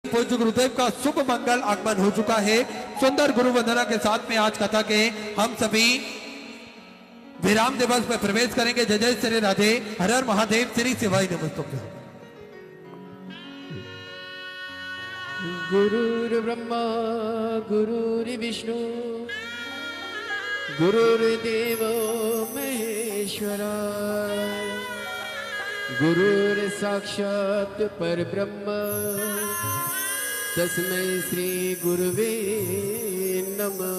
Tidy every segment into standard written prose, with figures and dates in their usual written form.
पूज्य गुरुदेव का शुभ मंगल आगमन हो चुका है। सुंदर गुरु वंदना के साथ में आज कथा के हम सभी विराम दिवस में प्रवेश करेंगे। जय जय श्री राधे, हर हर महादेव, श्री शिवाय नमस्तुभ्यं। गुरुर्ब्रह्मा गुरुर्विष्णु गुरुर्देवो महेश्वरा गुरुर्साक्षात् परब्रह्म तस्मै श्री गुरुवे नमः।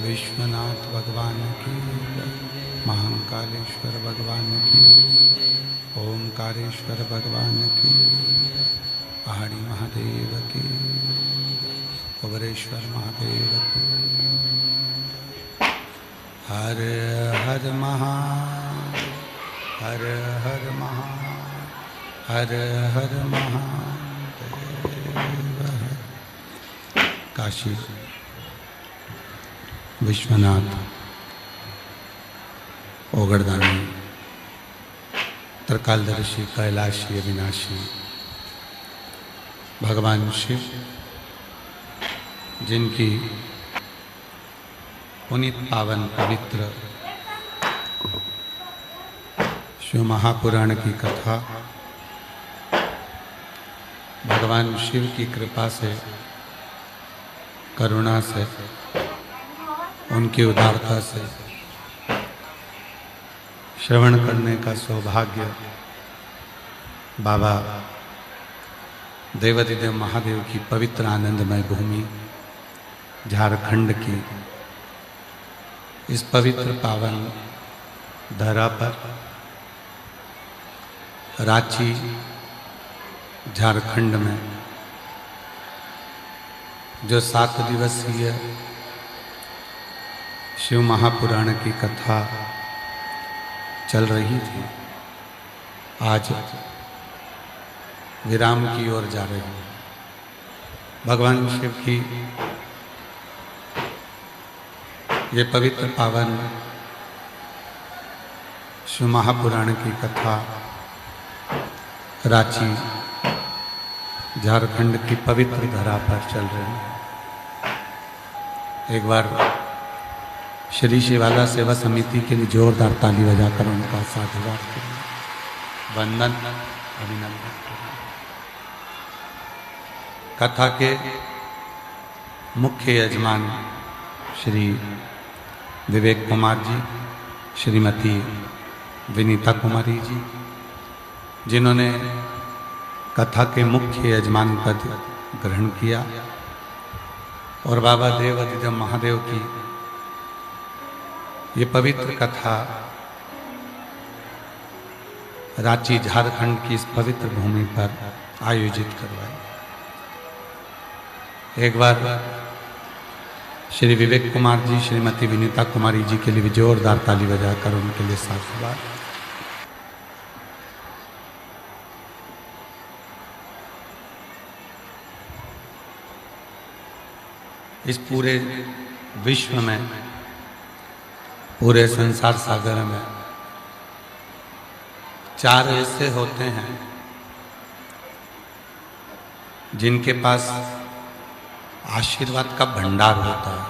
विश्वनाथ भगवान की महाकालेश्वर भगवान की, ओमकारेश्वर भगवान की, पहाड़ी महादेव की, उग्रेश्वर महादेव की। हर हर महादेव, हर हर महादेव, हर हर महादेव। काशी विश्वनाथ, ओगड़दानी, त्रिकालदर्शी, कैलाशी, अविनाशी भगवान शिव, जिनकी पुनीत पावन पवित्र शिव महापुराण की कथा भगवान शिव की कृपा से, करुणा से, उनकी उदारता से श्रवण करने का सौभाग्य बाबा देवाधिदेव महादेव की पवित्र आनंदमय भूमि झारखंड की इस पवित्र पावन धरा पर, रांची झारखंड में जो 7 दिवसीय शिव महापुराण की कथा चल रही थी, आज विराम की ओर जा रही है। भगवान शिव की ये पवित्र पावन शिव महापुराण की कथा रांची झारखंड की पवित्र धरा पर चल रही है। एक बार श्री शिवाला सेवा समिति के लिए जोरदार ताली बजाकर उनका साधुवाद करें, वंदन अभिनंदन करें। कथा के मुख्य यजमान श्री विवेक कुमार जी, श्रीमती विनीता कुमारी जी, जिन्होंने कथा के मुख्य यजमान पद ग्रहण किया, और बाबा देवाधिदेव महादेव की ये पवित्र कथा रांची झारखंड की इस पवित्र भूमि पर आयोजित करवाई। एक बार श्री विवेक कुमार जी, श्रीमती विनीता कुमारी जी के लिए भी जोरदार ताली बजाकर उनके लिए साधुवाद। इस पूरे विश्व में, पूरे संसार सागर में 4 ऐसे होते हैं जिनके पास आशीर्वाद का भंडार होता है।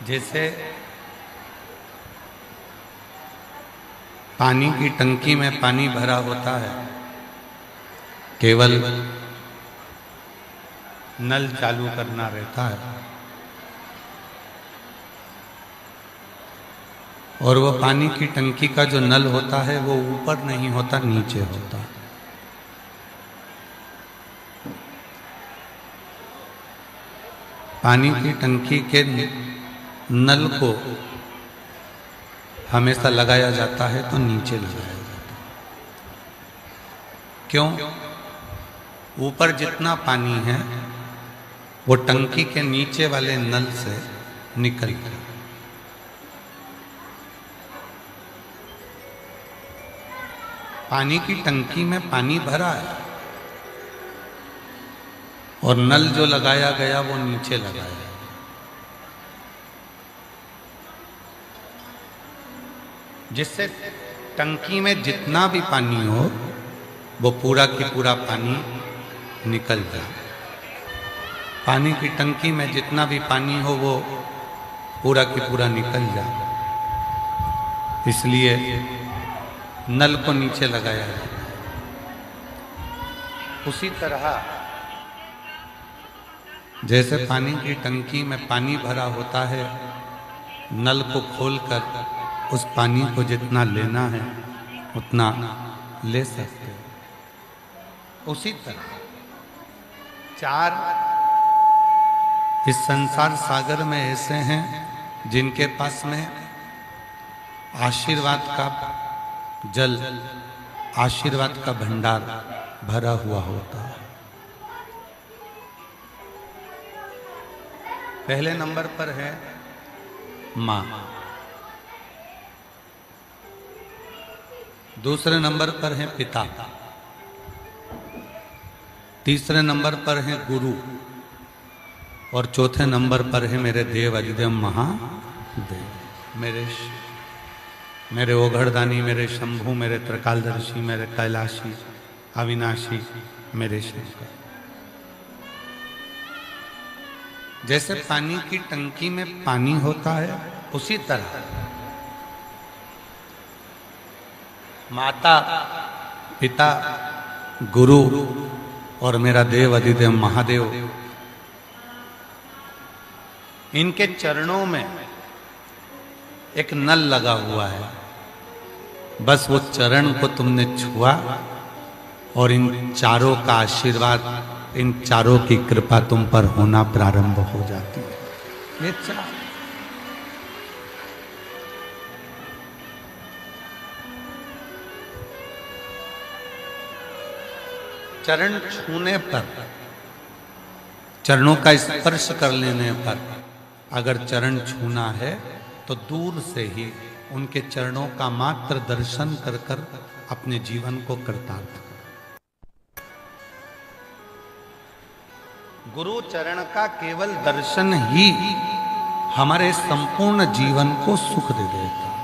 जैसे पानी की टंकी में पानी भरा होता है, केवल नल चालू करना रहता है और वो पानी की टंकी का जो नल होता है वो ऊपर नहीं होता, नीचे होता है। पानी की टंकी के नल को हमेशा लगाया जाता है तो नीचे लगाया जाता है। क्यों? ऊपर जितना पानी है वो टंकी के नीचे वाले नल से निकल गया। पानी की टंकी में पानी भरा है और नल जो लगाया गया वो नीचे लगाया है। जिससे टंकी में जितना भी पानी हो वो पूरा की पूरा पानी निकल जाए। पानी की टंकी में जितना भी पानी हो वो पूरा की पूरा निकल जाए, इसलिए नल को नीचे लगाया जाता है। उसी तरह जैसे पानी की टंकी में पानी भरा होता है, नल को खोलकर उस पानी को जितना लेना है उतना ले सकते हो। उसी तरह 4 इस संसार सागर में ऐसे हैं जिनके पास में आशीर्वाद का जल, आशीर्वाद का भंडार भरा हुआ होता है। पहले नंबर पर है मां, दूसरे नंबर पर है पिता, तीसरे नंबर पर है गुरु और चौथे नंबर पर है मेरे देव अधिदेव महादेव, मेरे ओघड़दानी, मेरे शंभु, मेरे त्रिकालदर्शी, मेरे कैलाशी, अविनाशी, मेरे शंकर। जैसे पानी की टंकी में पानी होता है, उसी तरह माता, पिता, गुरु और मेरा देव अधिदेव महादेव, इनके चरणों में एक नल लगा हुआ है। बस वो चरण को तुमने छुआ और इन चारों का आशीर्वाद, इन चारों की कृपा तुम पर होना प्रारंभ हो जाती है। ये चार चरण छूने पर, चरणों का स्पर्श कर लेने पर, अगर चरण छूना है तो दूर से ही उनके चरणों का मात्र दर्शन कर कर अपने जीवन को कृतार्थ कर। गुरु चरण का केवल दर्शन ही हमारे संपूर्ण जीवन को सुख दे देता है।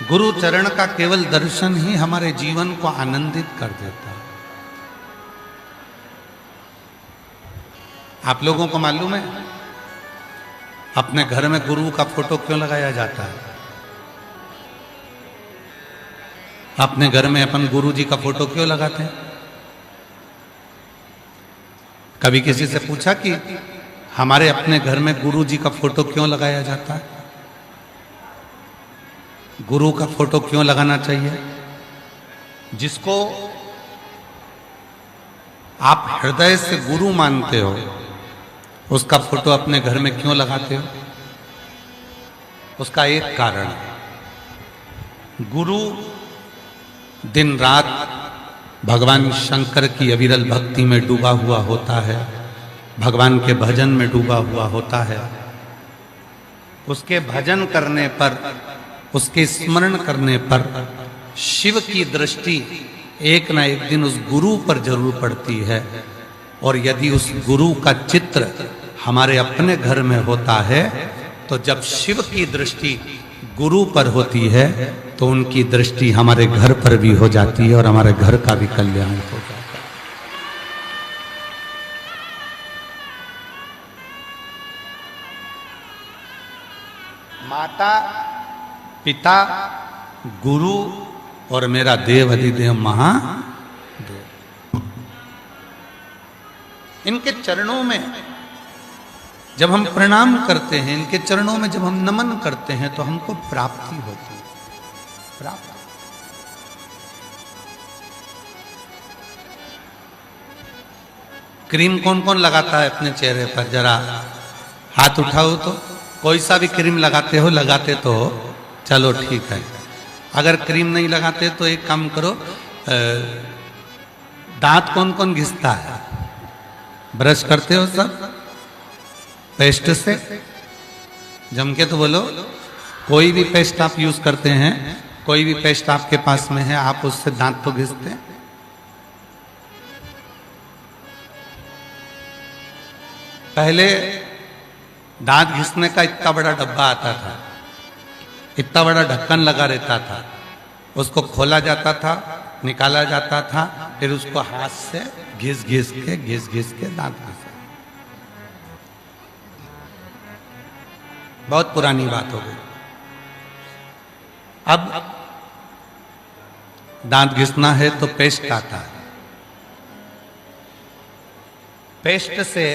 गुरु चरण का केवल दर्शन ही हमारे जीवन को आनंदित कर देता है। आप लोगों को मालूम है अपने घर में गुरु का फोटो क्यों लगाया जाता है? अपने घर में अपन गुरु जी का फोटो क्यों लगाते हैं? कभी किसी से पूछा कि हमारे अपने घर में गुरु जी का फोटो क्यों लगाया जाता है? गुरु का फोटो क्यों लगाना चाहिए? जिसको आप हृदय से गुरु मानते हो, उसका फोटो अपने घर में क्यों लगाते हो? उसका एक कारण है, गुरु दिन रात भगवान शंकर की अविरल भक्ति में डूबा हुआ होता है, भगवान के भजन में डूबा हुआ होता है। उसके भजन करने पर, उसके स्मरण करने पर शिव की दृष्टि एक ना एक दिन उस गुरु पर जरूर पड़ती है। और यदि उस गुरु का चित्र हमारे अपने घर में होता है तो जब शिव की दृष्टि गुरु पर होती है तो उनकी दृष्टि हमारे घर पर भी हो जाती है और हमारे घर का भी कल्याण हो जाता है। माता, पिता, गुरु और मेरा देव अधिदेव महादेव, इनके चरणों में जब हम प्रणाम करते हैं, इनके चरणों में जब हम नमन करते हैं तो हमको प्राप्ति होती है। प्राप्ति क्रीम कौन कौन लगाता है अपने चेहरे पर? जरा हाथ उठाओ तो। कोई सा भी क्रीम लगाते हो? लगाते तो हो, चलो ठीक है। अगर क्रीम नहीं लगाते तो एक काम करो, दांत कौन कौन घिसता है? ब्रश करते हो सब पेस्ट से? जम के तो बोलो। कोई भी पेस्ट आप यूज करते हैं, कोई भी पेस्ट आपके पास में है, आप उससे दांत तो घिसते हैं। पहले दांत घिसने का इतना बड़ा डब्बा आता था, इतना बड़ा ढक्कन लगा रहता था, उसको खोला जाता था, निकाला जाता था, फिर उसको हाथ से घिस घिस के दांत घिसे। बहुत पुरानी बात हो गई। अब दांत घिसना है तो पेस्ट आता है। पेस्ट से,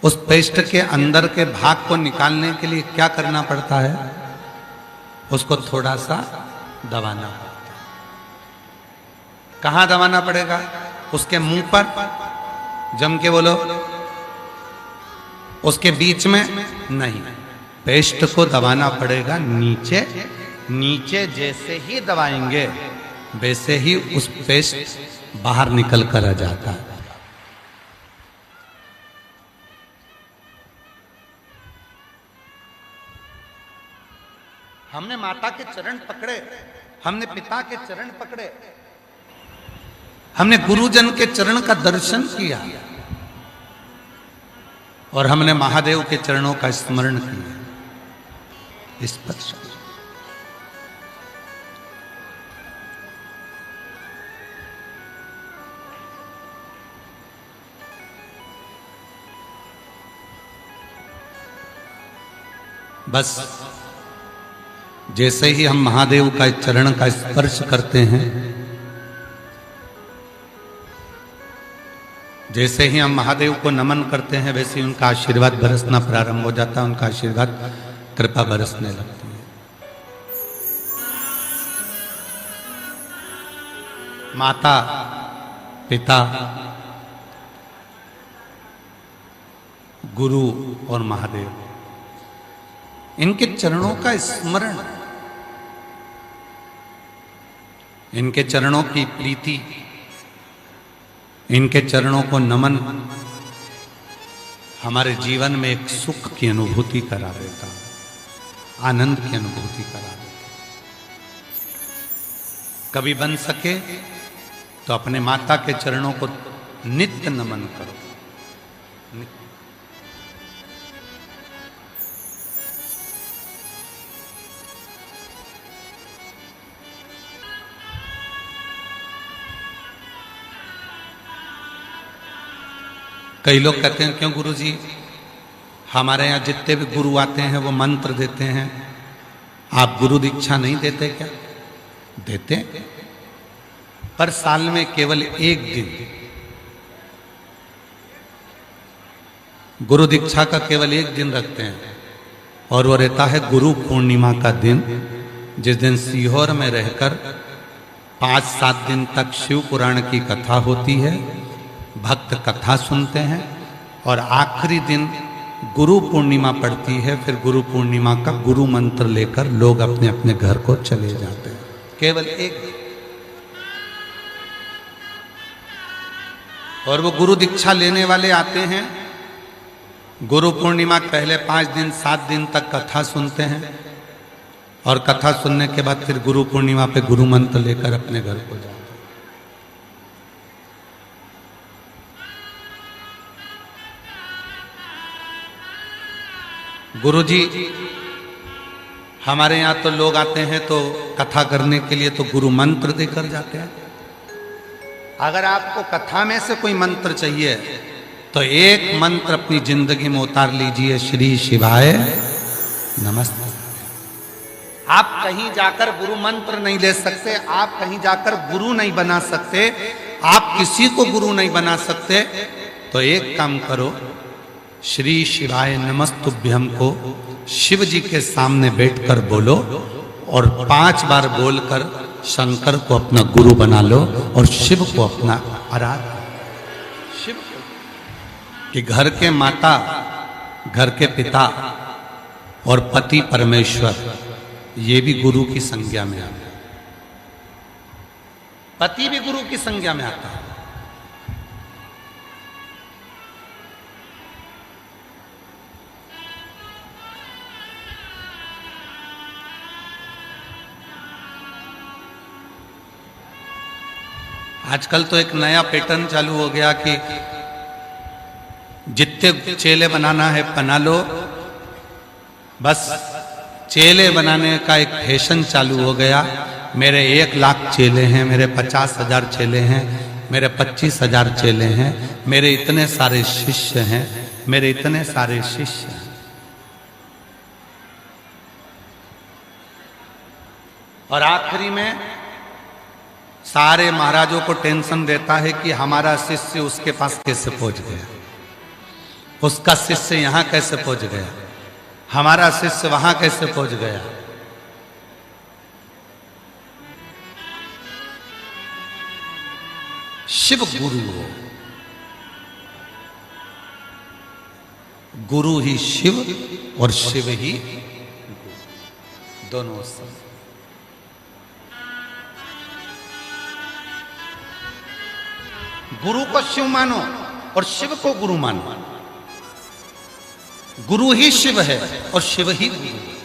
उस पेस्ट के अंदर के भाग को निकालने के लिए क्या करना पड़ता है? उसको थोड़ा सा दबाना पड़ता है। कहाँ दबाना पड़ेगा? उसके मुंह पर जम के बोलो, उसके बीच में नहीं, पेस्ट को दबाना पड़ेगा नीचे। नीचे जैसे ही दबाएंगे वैसे ही उस पेस्ट बाहर निकल कर आ जाता है। हमने माता के चरण पकड़े, हमने पिता के चरण पकड़े, हमने गुरुजन के चरण का दर्शन किया और हमने महादेव के चरणों का स्मरण किया। स्पर्श बस जैसे ही हम महादेव का चरण का स्पर्श करते हैं, जैसे ही हम महादेव को नमन करते हैं, वैसे ही उनका आशीर्वाद बरसना प्रारंभ हो जाता है। उनका आशीर्वाद कृपा बरसने लगती है। माता पिता गुरु और महादेव, इनके चरणों का स्मरण, इनके चरणों की प्रीति, इनके चरणों को नमन हमारे जीवन में एक सुख की अनुभूति करा देता है, आनंद की अनुभूति करा देता है। कभी बन सके तो अपने माता के चरणों को नित्य नमन करो। कई लोग कहते हैं क्यों गुरुजी, हमारे यहाँ जितने भी गुरु आते हैं वो मंत्र देते हैं, आप गुरु दीक्षा नहीं देते क्या? देते, पर साल में केवल एक दिन गुरु दीक्षा का केवल एक दिन रखते हैं और वो रहता है गुरु पूर्णिमा का दिन, जिस दिन सीहोर में रहकर 5-7 दिन तक शिव पुराण की कथा होती है, भक्त कथा सुनते हैं और आखिरी दिन गुरु पूर्णिमा पड़ती है। फिर गुरु पूर्णिमा का गुरु मंत्र लेकर लोग अपने अपने घर को चले जाते हैं। केवल एक, और वो गुरु दीक्षा लेने वाले आते हैं, गुरु पूर्णिमा के पहले 5 दिन 7 दिन तक कथा सुनते हैं और कथा सुनने के बाद फिर गुरु पूर्णिमा पे गुरु मंत्र लेकर अपने घर को जाते हैं। गुरुजी, हमारे यहाँ तो लोग आते हैं तो कथा करने के लिए तो गुरु मंत्र देकर जाते हैं। अगर आपको कथा में से कोई मंत्र चाहिए तो एक मंत्र अपनी जिंदगी में उतार लीजिए, श्री शिवाय नमस्ते। आप कहीं जाकर गुरु मंत्र नहीं ले सकते, आप कहीं जाकर गुरु नहीं बना सकते, आप किसी को गुरु नहीं बना सकते, तो एक काम करो, श्री शिवाय नमस्तुभ्यम को शिव जी के सामने बैठकर बोलो और 5 बार बोलकर शंकर को अपना गुरु बना लो और शिव को अपना आराध्य। शिव कि घर के माता, घर के पिता और पति परमेश्वर, ये भी गुरु की संज्ञा में आता है। पति भी गुरु की संज्ञा में आता है। आजकल तो एक नया पैटर्न चालू हो गया कि जितने चेले बनाना है बना लो, बस चेले बनाने का एक फैशन चालू हो गया। मेरे 1 लाख चेले हैं, मेरे 50,000 चेले हैं, मेरे 25,000 चेले हैं, मेरे इतने सारे शिष्य हैं, मेरे इतने सारे शिष्य हैं। और आखिरी में सारे महाराजों को टेंशन देता है कि हमारा शिष्य उसके पास कैसे पहुंच गया, उसका शिष्य यहां कैसे पहुंच गया, हमारा शिष्य वहां कैसे पहुंच गया। शिव गुरु हो। गुरु ही शिव और शिव ही गुरु, दोनों सब। गुरु को शिव मानो और शिव को गुरु मानो। गुरु ही शिव है और शिव ही गुरु है।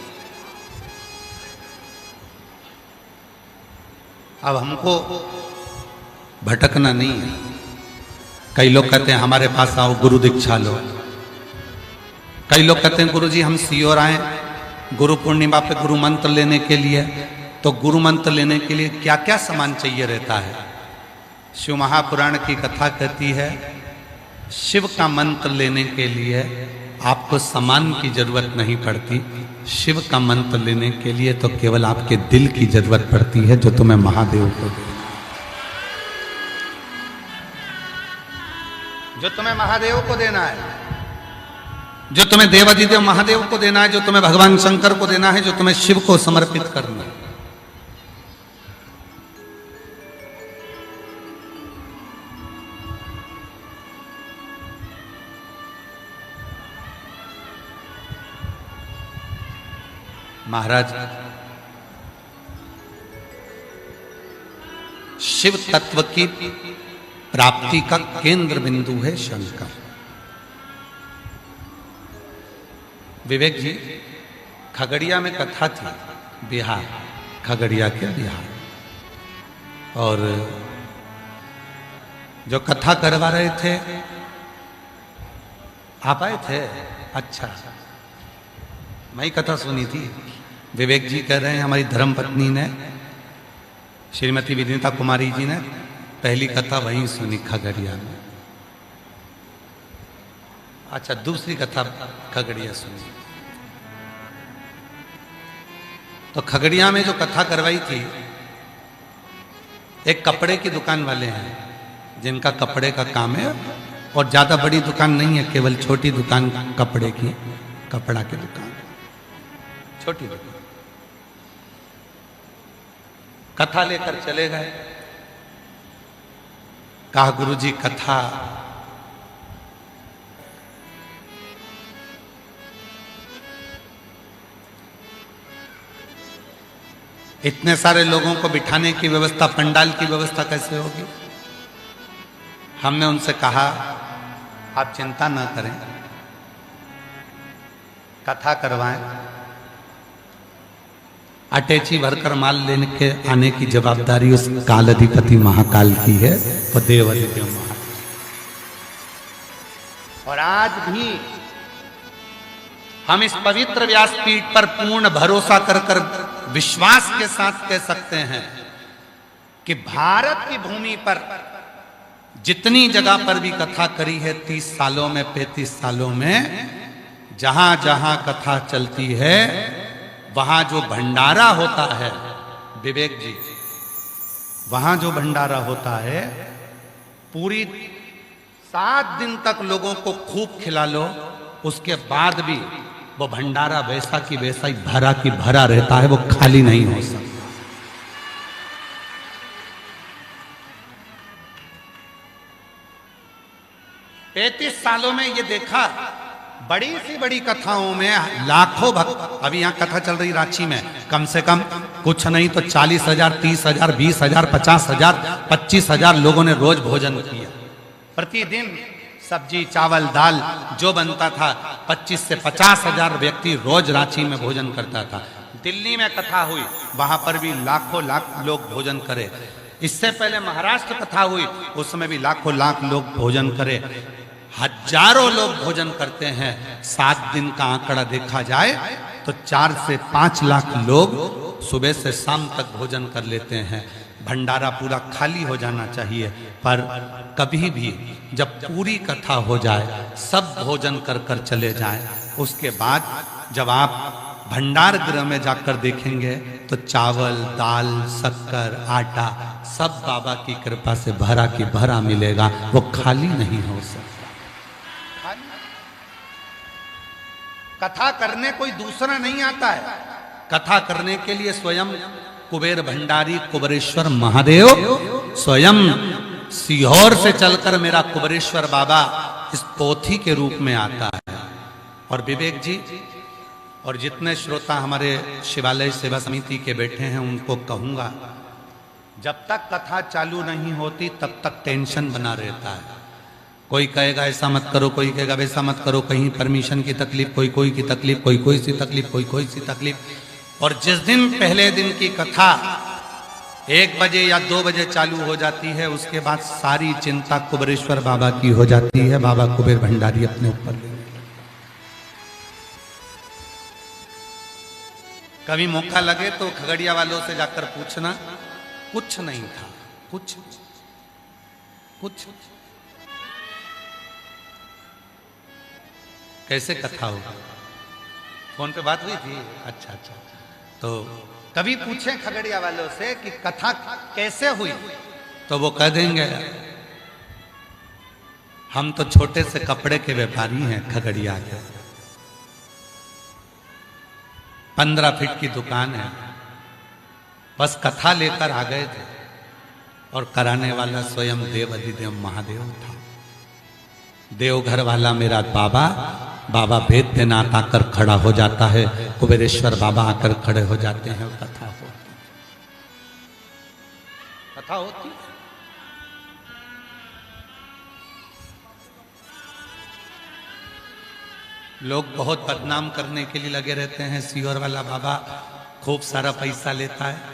अब हमको भटकना नहीं है। कई लोग कहते हैं हमारे पास आओ गुरु दीक्षा लो। कई लोग कहते हैं गुरु जी हम सीओर आए गुरु पूर्णिमा पे गुरु मंत्र लेने के लिए। तो गुरु मंत्र लेने के लिए क्या क्या सामान चाहिए रहता है? शिव महापुराण की कथा कहती है शिव का मंत्र लेने के लिए आपको सामान की जरूरत नहीं पड़ती। शिव का मंत्र लेने के लिए तो केवल आपके दिल की जरूरत पड़ती है, जो तुम्हें महादेव को दे, जो तुम्हें महादेव को देना है, जो तुम्हें देवाधिदेव महादेव को देना है, जो तुम्हें भगवान शंकर को देना है, जो तुम्हें शिव को समर्पित करना है। महाराज शिव तत्व की प्राप्ति का केंद्र बिंदु है शंकर। विवेक जी, खगड़िया में कथा थी, बिहार, खगड़िया के बिहार, और जो कथा करवा रहे थे आप आए थे? अच्छा, मैं कथा सुनी थी। विवेक जी कह रहे हैं हमारी धर्मपत्नी ने, श्रीमती विनीता कुमारी जी ने पहली कथा वहीं सुनी खगड़िया में। अच्छा, दूसरी कथा खगड़िया सुनी। तो खगड़िया में जो कथा करवाई थी, एक कपड़े की दुकान वाले हैं जिनका कपड़े का काम है, और ज्यादा बड़ी दुकान नहीं है, केवल छोटी दुकान कपड़े की, कपड़ा की दुकान, छोटी दुकान। कथा लेकर चले गए। कहा गुरुजी कथा इतने सारे लोगों को बिठाने की व्यवस्था, पंडाल की व्यवस्था कैसे होगी? हमने उनसे कहा आप चिंता ना करें, कथा करवाएं, अटैची भरकर माल लेने के आने की जवाबदारी उस काल अधिपति महाकाल की है, वो देव अधिदेव महाकाल। और आज भी हम इस पवित्र व्यासपीठ पर पूर्ण भरोसा कर विश्वास के साथ कह सकते हैं कि भारत की भूमि पर जितनी जगह पर भी कथा करी है 30 सालों में, 35 सालों में, जहां जहां कथा चलती है वहां जो भंडारा होता है, विवेक जी, वहां जो भंडारा होता है, पूरी 7 दिन तक लोगों को खूब खिला लो, उसके बाद भी वो भंडारा वैसा की वैसा ही भरा की भरा रहता है, वो खाली नहीं हो सकता। पैंतीस सालों में ये देखा, बड़ी सी बड़ी कथाओं में लाखों भक्त, अभी यहां कथा चल रही रांची में, कम से कम कुछ नहीं तो 40,000, 30,000, 20,000, 50,000, 25,000 लोगों ने रोज भोजन किया। प्रतिदिन सब्जी, चावल, दाल जो बनता था, 25 से 50,000 व्यक्ति रोज रांची में भोजन करता था। दिल्ली में कथा हुई, वहां पर भी लाखों लाख लोग भोजन करे। इससे पहले महाराष्ट्र कथा हुई, उसमें भी लाखों लाख लोग भोजन करे। हजारों लोग भोजन करते हैं। 7 दिन का आंकड़ा देखा जाए तो 4 से 5 लाख लोग सुबह से शाम तक भोजन कर लेते हैं। भंडारा पूरा खाली हो जाना चाहिए, पर कभी भी जब पूरी कथा हो जाए, सब भोजन कर कर चले जाएं, उसके बाद जब आप भंडार गृह में जाकर देखेंगे तो चावल, दाल, शक्कर, आटा सब बाबा की कृपा से भरा की भरा मिलेगा, वो खाली नहीं हो सकता। कथा करने कोई दूसरा नहीं आता है, कथा करने के लिए स्वयं कुबेर भंडारी कुबेरेश्वर महादेव स्वयं सीहोर से चलकर मेरा कुबेरेश्वर बाबा इस पोथी के रूप में आता है। और विवेक जी और जितने श्रोता हमारे शिवालय सेवा समिति के बैठे हैं उनको कहूंगा, जब तक कथा चालू नहीं होती तब तक टेंशन बना रहता है। कोई कहेगा ऐसा मत करो, कोई कहेगा वैसा मत करो, कहीं परमिशन की तकलीफ, कोई की तकलीफ, कोई सी तकलीफ, कोई सी तकलीफ। और जिस दिन पहले दिन की कथा 1 बजे या 2 बजे चालू हो जाती है, उसके बाद सारी चिंता कुबेरेश्वर बाबा की हो जाती है। बाबा कुबेर भंडारी अपने ऊपर लेंगे। कभी मौका लगे तो खगड़िया वालों से जाकर पूछना, कुछ नहीं था, कुछ कैसे कथा होगा। फोन पे बात हुई थी? अच्छा। तो कभी पूछें खगड़िया वालों से कि कथा कैसे हुई, तो वो कह देंगे हम तो छोटे से कपड़े के व्यापारी हैं खगड़िया के, 15 फीट की दुकान है, बस कथा लेकर आ गए थे और कराने वाला स्वयं देव अधिदेव महादेव था। देवघर वाला मेरा बाबा वैद्यनाथ आकर खड़ा हो जाता है, कुबेरेश्वर बाबा आकर खड़े हो जाते हैं, कथा होती। लोग बहुत बदनाम करने के लिए लगे रहते हैं, सीहोर वाला बाबा खूब सारा पैसा लेता है।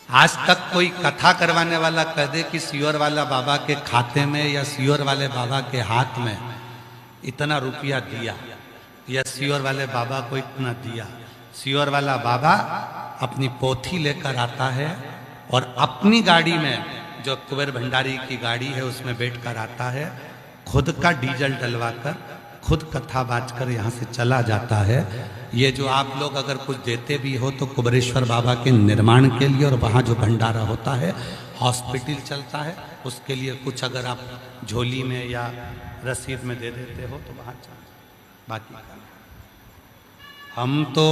आज तक कोई कथा करवाने वाला कह दे कि सीहोर वाला बाबा के खाते में या सीहोर वाले बाबा के हाथ में इतना रुपया दिया या सीहोर वाले बाबा को इतना दिया। सीहोर वाला बाबा अपनी पोथी लेकर आता है और अपनी गाड़ी में, जो कुबेर भंडारी की गाड़ी है, उसमें बैठकर आता है, खुद का डीजल डलवाकर, खुद कथा बाजकर यहाँ से चला जाता है। ये जो आप लोग अगर कुछ देते भी हो तो कुबेरेश्वर बाबा के निर्माण के लिए, और वहाँ जो भंडारा होता है, हॉस्पिटल चलता है, उसके लिए कुछ अगर आप झोली में या रसीद में दे देते हो तो वहाँ चल। बाकी हम तो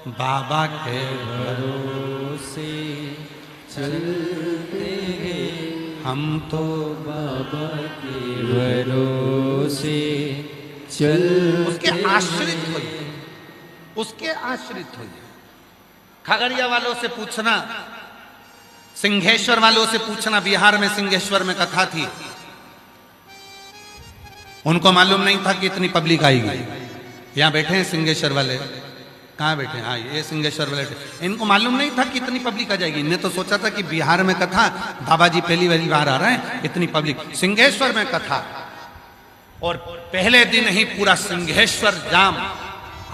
बाबा के भरोसे चलते हैं, हम तो बाबा के भरोसे चल, उसके आश्रित होइए, उसके आश्रित होइए। खगड़िया वालों से पूछना, सिंहेश्वर वालों से पूछना, बिहार में सिंहेश्वर में कथा थी, उनको मालूम नहीं था कि इतनी पब्लिक आएगी। यहाँ बैठे हैं सिंहेश्वर वाले, कहाँ बैठे हैं? हाँ, ये सिंहेश्वर वाले, इनको मालूम नहीं था कि इतनी पब्लिक आ जाएगी। इन्हें तो सोचा था कि बिहार में कथा, बाबा जी पहली बार आ रहे हैं, इतनी पब्लिक। सिंहेश्वर में कथा, और पहले दिन ही पूरा सिंहेश्वर जाम,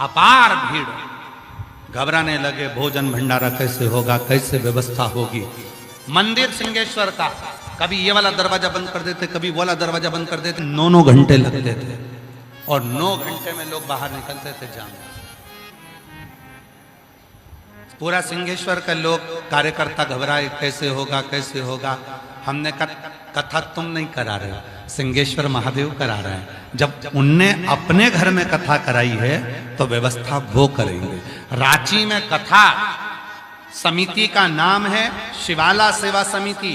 अपार भीड़। घबराने लगे, भोजन भंडारा कैसे होगा, कैसे व्यवस्था होगी। मंदिर सिंहेश्वर का कभी ये वाला दरवाजा बंद कर देते, कभी वो वाला दरवाजा बंद कर देते, 9 घंटे लगते थे, और 9 घंटे में लोग बाहर निकलते थे जाम। पूरा सिंहेश्वर का लोग कार्यकर्ता घबराए, कैसे होगा कैसे होगा। हमने कथा तुम नहीं करा रहे हो, सिंहेश्वर महादेव करा रहे हैं। जब उनने अपने घर में कथा कराई है तो व्यवस्था वो करेंगे। रांची में कथा समिति का नाम है शिवाला सेवा समिति।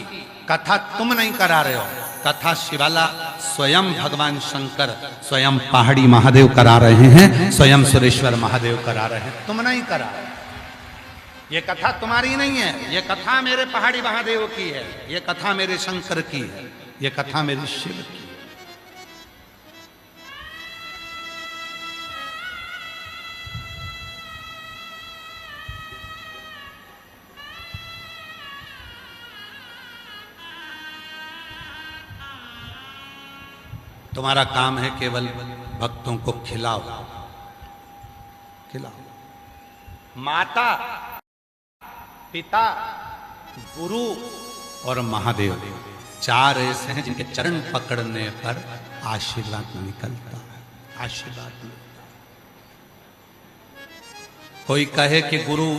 कथा तुम नहीं करा रहे हो, कथा शिवाला स्वयं भगवान शंकर, स्वयं पहाड़ी महादेव करा रहे हैं, स्वयं सुरेश्वर महादेव करा रहे हैं, तुम नहीं करा। ये कथा तुम्हारी नहीं है, ये कथा मेरे पहाड़ी महादेव की है, ये कथा मेरे शंकर की है, ये कथा मेरे शिव की। तुम्हारा काम है केवल भक्तों को खिलाओ। माता, पिता, गुरु और महादेव, 4 ऐसे हैं जिनके चरण पकड़ने पर आशीर्वाद निकलता है, आशीर्वाद मिलता है। कोई कहे कि गुरु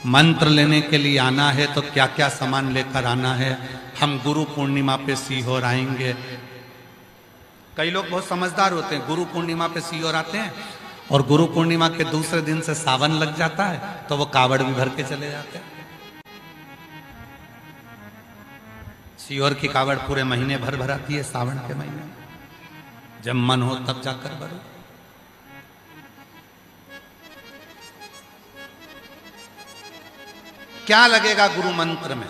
मंत्र लेने के लिए आना है तो क्या क्या सामान लेकर आना है। हम गुरु पूर्णिमा पे सीहोर आएंगे। कई लोग बहुत समझदार होते हैं, गुरु पूर्णिमा पे सीहोर आते हैं और गुरु पूर्णिमा के दूसरे दिन से सावन लग जाता है तो वो कावड़ भी भर के चले जाते हैं। सीहोर की कावड़ पूरे महीने भर भराती है, सावन के महीने में। जब मन हो तब जाकर भरो। क्या लगेगा गुरु मंत्र में?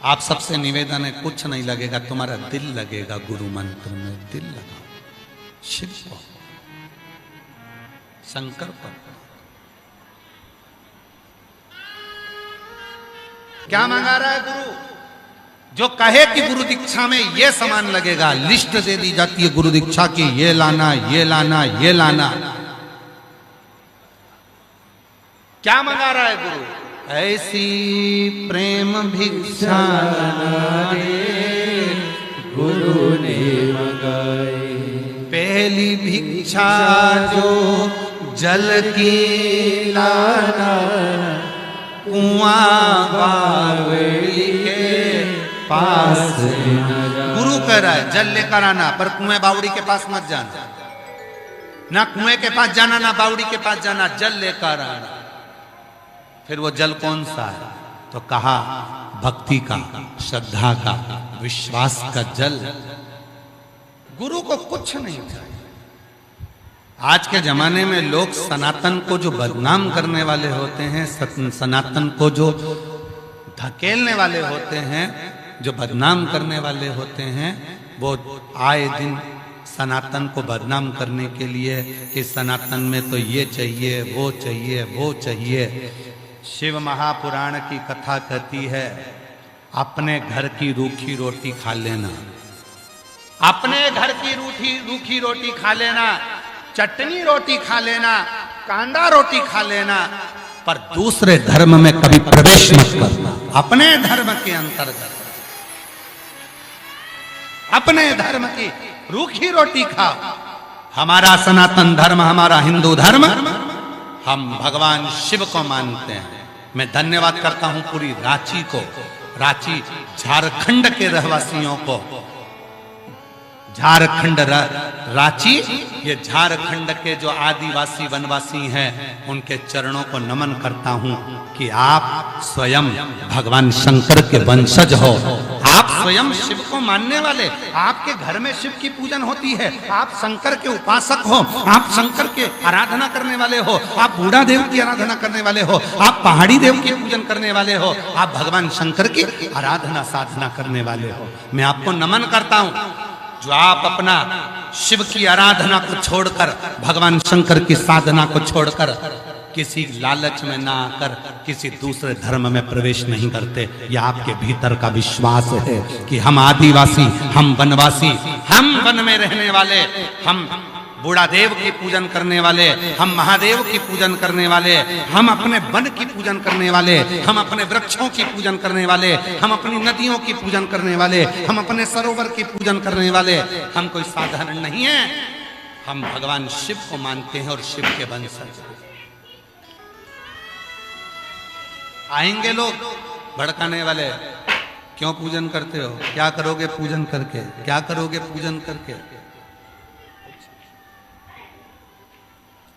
आप सबसे निवेदन है, कुछ नहीं लगेगा, तुम्हारा दिल लगेगा गुरु मंत्र में। दिल लगाओ शिव को, शंकर पर। क्या मांगा रहा है गुरु? जो कहे कि गुरु दीक्षा में ये सामान लगेगा, लिस्ट दे दी जाती है गुरु दीक्षा की, ये लाना, ये लाना, ये लाना। क्या मंगा रहा है गुरु? ऐसी प्रेम भिक्षा गुरु ने मंगाई। पहली भिक्षा जो जल की लाना, कुआं बावली के पास। गुरु कह रहा है जल लेकर आना, पर कुएं बावड़ी के पास मत जाना। ना कुएं के पास जाना, ना बावड़ी के पास जाना, जल लेकर आना। फिर वो जल कौन सा है? तो कहा भक्ति का, श्रद्धा का, विश्वास का जल। गुरु को कुछ नहीं चाहिए। आज के जमाने में लोग सनातन को जो बदनाम करने वाले होते हैं, सनातन को जो धकेलने वाले होते हैं, जो बदनाम करने वाले होते हैं, वो आए दिन सनातन को बदनाम करने के लिए कि सनातन में तो ये चाहिए, वो चाहिए, वो चाहिए। शिव महापुराण की कथा कहती है, अपने घर की रूखी रोटी खा लेना, अपने घर की रूखी रोटी खा लेना, चटनी रोटी खा लेना, कांदा रोटी खा लेना, पर दूसरे धर्म में कभी प्रवेश मत करना। अपने धर्म के अंतर्गत, अपने धर्म की रूखी रोटी खाओ। हमारा सनातन धर्म, हमारा हिंदू धर्म, हम भगवान शिव को मानते हैं। मैं धन्यवाद करता हूं पूरी रांची को, रांची झारखंड के रहवासियों को। झारखंड रांची, ये झारखंड के जो आदिवासी वनवासी हैं, उनके चरणों को नमन करता हूं कि आप स्वयं भगवान शंकर के वंशज हो। आप स्वयं शिव को मानने वाले, आपके घर में शिव की पूजन होती है, आप शंकर के उपासक हो, आप शंकर के आराधना करने वाले हो, आप बूढ़ा देव की आराधना करने वाले हो, आप पहाड़ी देव की पूजन करने वाले हो, आप भगवान शंकर की आराधना साधना करने वाले हो। मैं आपको नमन करता हूं जो आप अपना शिव की आराधना को छोड़कर, भगवान शंकर की साधना को छोड़कर, किसी लालच में ना आकर किसी दूसरे धर्म में प्रवेश नहीं करते। यह आपके भीतर का विश्वास है कि हम आदिवासी, हम वनवासी, हम वन में रहने वाले, हम बूढ़ा देव की पूजन करने वाले, हम महादेव की पूजन करने वाले, हम अपने वन की पूजन करने वाले, हम अपने वृक्षों की पूजन करने वाले, हम अपनी नदियों की पूजन करने वाले, हम अपने सरोवर की पूजन करने वाले। हम कोई साधारण नहीं है, हम भगवान शिव को मानते हैं और शिव के वंशज। आएंगे लोग भड़काने वाले, क्यों पूजन करते हो, क्या करोगे पूजन करके, क्या करोगे पूजन करके।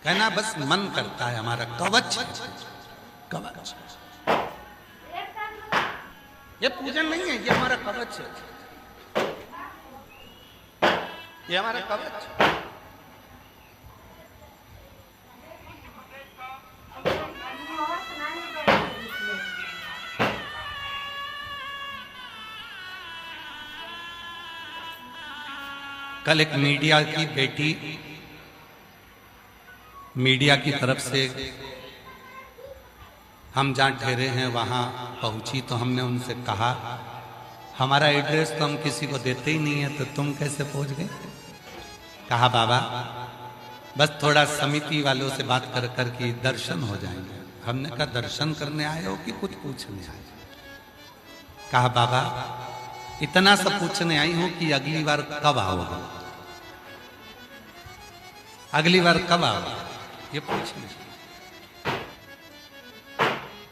कहना बस मन करता है, हमारा कवच, कवच। ये पूजन नहीं है, ये हमारा कवच है, ये हमारा कवच। कल एक मीडिया की बेटी मीडिया की तरफ से, हम जहाँ ठहरे हैं वहाँ पहुँची, तो हमने उनसे कहा हमारा एड्रेस तो हम किसी को देते ही नहीं है, तो तुम कैसे पहुँच गए। कहा बाबा बस थोड़ा समिति वालों से बात कर कर के दर्शन हो जाएंगे। हमने कहा दर्शन करने आए हो कि कुछ पूछने आए। कहा बाबा इतना सब पूछने आई हूँ कि अगली बार कब आओगे, अगली बार कब आओगे, ये पूछने।